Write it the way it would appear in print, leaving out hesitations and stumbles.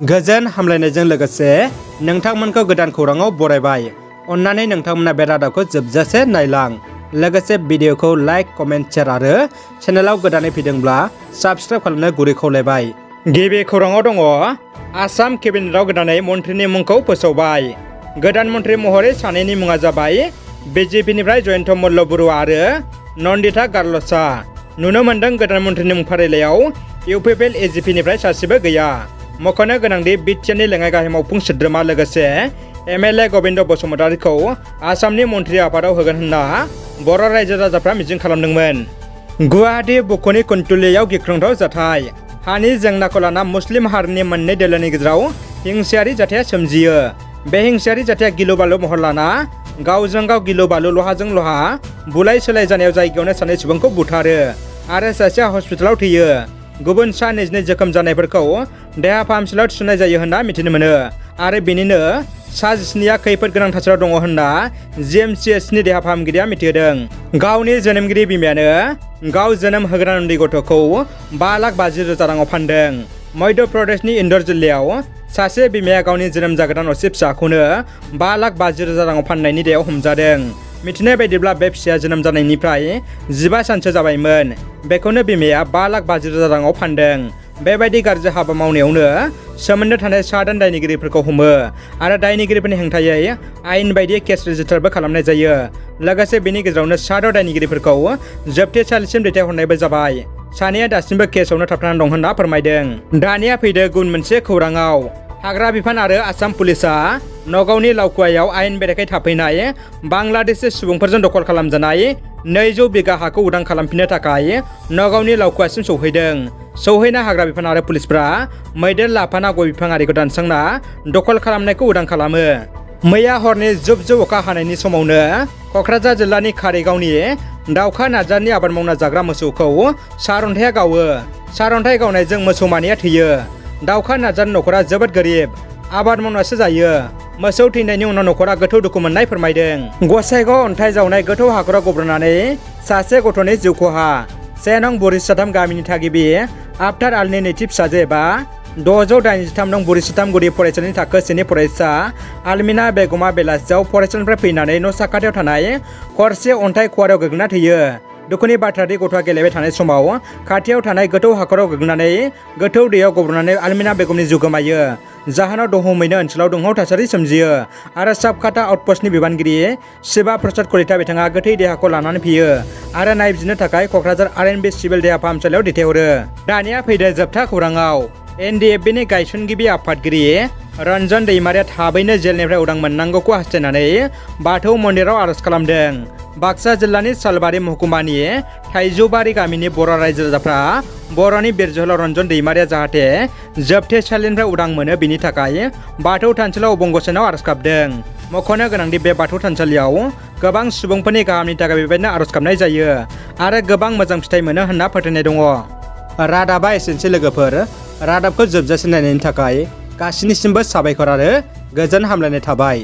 गोजोन हामलायनायजों लोगोसे नोंथांमोनखौ गोदान खौराङाव बरायबाय। अन्नानै नोंथांमोना बे रादाबखौ जोबजासे नायलां। लोगोसे भिडिअखौ लाइक, कमेन्ट, शेयार आरो चेनेलाव गोदानै फैदोंब्ला साबस्क्राइब खालामनो गुरै खावलायबाय। गिबि खौराङाव दङ, आसाम केबिनेटआव गोदानै मन्थ्रिनि मुंखौ फोसावबाय। गोदान मन्थ्रि महरै सानैनि मुङा जाबाय बिजेपिनिफ्राय जयन्त मल्ल बरुवा आरो नन्दिता गारल'चा। नुनो मोन्दों गोदान मन्थ्रिनि मुं फारिलाइयाव इउपिपिएल एजिपिनिफ्राय सासेबो गैया। मख'नो गोनांदि बिटिआरनि लेङाइ गाहाय मावफुं सोद्रोमा लोगोसे एमएलए गबिन्द बसुमतारीखौ आसामनि मन्थ्रि आफादाव होगोन होनना बर' रायजो राजाफ्रा मिजिं खालामदोंमोन। गुवाहाटी बुकुनि कुन्तुलियाव गिख्रंथाव जाथाय। हानि जेंनाखौ लाना मुस्लिम हारिनि मोननै दोलोनि गेजेराव हिंसायारि जाथाया सोमजियो। बे हिंसायारि जाथाया गिलु बालु महर लाना गावजों गाव गिलु बालु लहाजों लहा बुलाय सोलाय जानायाव जायगायावनो सानै सुबुंखौ बुथारो आरो सासेया हस्पिटालाव थैयो। गुबुन सा 22 जोखोम जानायफोरखौ देहा फाहामसालियाव थिसननाय जायो होनना मिथिनो मोनो आरो बेनिनो सा 19 खैफोद गोनां थासारियाव दङ होनना जिएमसिएचनि देहा फाहामगिरिया मिथिहोदों। गावनि जोनोमगिरि बिमायानो गाव जोनोम होग्रा उन्दै गथ'खौ 5,50,000 राङाव फानदों। मध्य प्रदेशनि इन्दौर जिल्लायाव सासे बिमाया गावनि जोनोम जागोदान असे फिसाखौनो 5,50,000 राङाव फाननायनि दायाव हमजादों। मिथिनाय बायदिब्ला बे फिसाया जोनोम जानायनिफ्राय 15 सानसो जाबायमोन। बेखौनो बिमाया 5,50,000 राङाव फानदों। बेबायदि गाज्रि हाबा मावनायावनो सोमोन्दो थानाय 7 दायनिगिरिफोरखौ हमो आरो दायनिगिरिफोरनि हेंथायै आयेन बायदियै केस रेजिस्टारबो खालामनाय जायो। लोगोसे बेनि गेजेरावनो 7 दायनिगिरिफोरखौ जोबथेसालिसिम दैथायहरनायबो जाबाय। सानैया दासिमबो केसआवनो थाबथानानै दं होनना फोरमायदों। दानिया फैदो गुबुन मोनसे खौराङाव। हाग्रा बिफान आरो आसाम पुलिसआ नगावनि लावकुवायाव आयेन बेरेखायै थाफैनाय बांलादेशि सुबुंफोरजों दखल खालामजानाय 200 बिगा हाखौ उदां खालामफिननो थाखाय नगावनि लावकुवासिम सौहैदों। सौहैना हाग्रा बिफान आरो पुलिसफ्रा मैदेर लाफाना गय बिफां आरिखौ दानस्रांना दखल खालामनायखौ उदां खालामो। मैया हरनि जुब जुब अखा हानायनि समावनो क'क्राझार जिल्लानि कारिगावनि दाउखा नार्जारिनि आबाद मावना जाग्रा मोसौखौ सारअन्थाइया गावो। सारअन्थाइ गावनायजों मोसौ मानैया थैयो। दाउखा नार्जारिनि नखरा जोबोद गोरिब, आबाद मावनासो जायो। मोसौ थैनायनि उनाव नखरा गोथौ दुखु मोननाय फोरमायदों। गसाइगाव अन्थाइ जावनाय गोथौ हाखराव गब्रनानै सासे गथ'नि जिउ खहा। 1 नं बुरिसाथाम गामिनि थागिबि आफतार आलनि नैथि फिसाजो एबा 683 नं बुरिसाथाम गुदि फरायसालिनि थाखो 1नि फरायसा आलमिना बेगमा बेलासियाव फरायसालिनिफ्राय फैनानै न' साखाथियाव थानाय खरसे अन्थाइ ख'वाराव गोग्लैना थैयो। दुखुनि बाथ्रादि गथ'आ गेलेबाय थानाय समाव खाथियाव थानाय गोथौ हाखराव गोग्लैनानै गोथौ दैयाव गब्रनानै आलमिना बेगमनि जिउ गोमायो। जाहोनाव दहमैनो ओनसोलाव दुंहाव थासारि सोमजियो आरो साबकाटा आउटपस्टनि बिबानगिरि शिबा प्रसाद कलिता बिथाङा गोथै देहाखौ लानानै फैयो आरो नायबिजिरनो थाखाय क'क्राझार आरएनबि सिभिल देहा फाहामसालियाव दैथायहरो। दानिया फैदो जोबथा खौराङाव। एनडिएफबिनि गायसनगिरि आफादगिरि रन्जन दैमारिया थाबैनो जेलनिफ्राय उदां मोननांगौखौ हास्थायनानै बाथौ मन्दिराव आर'ज खालामदों। बाक्सा जिल्लानि सालबारि महकुमानि थाइजौबारि गामिनि बर' रायजो राजाफ्रा बर'नि बिर जोहोलाव रन्जन दैमारिया जाहाथे जोबथेसालिनिफ्राय उदां मोनो बिनि थाखाय बाथौ थानसालियाव अबंगसेनाव आर'ज गाबदों। मख'नो गोनांदि बे बाथौ थानसालियाव गोबां सुबुंफोरनि गाहामनि थाखाय बेबायदिनो आर'ज गाबनाय जायो आरो गोबां मोजां फिथाइ मोनो होनना फोथायनाय दङ। रादाबा एसेनोसै लोगोफोर। रादाबखौ जोबजासिम नायनायनि थाखाय गासिनिसिमबो साबायखर आरो गोजोन हामलायनाय थाबाय।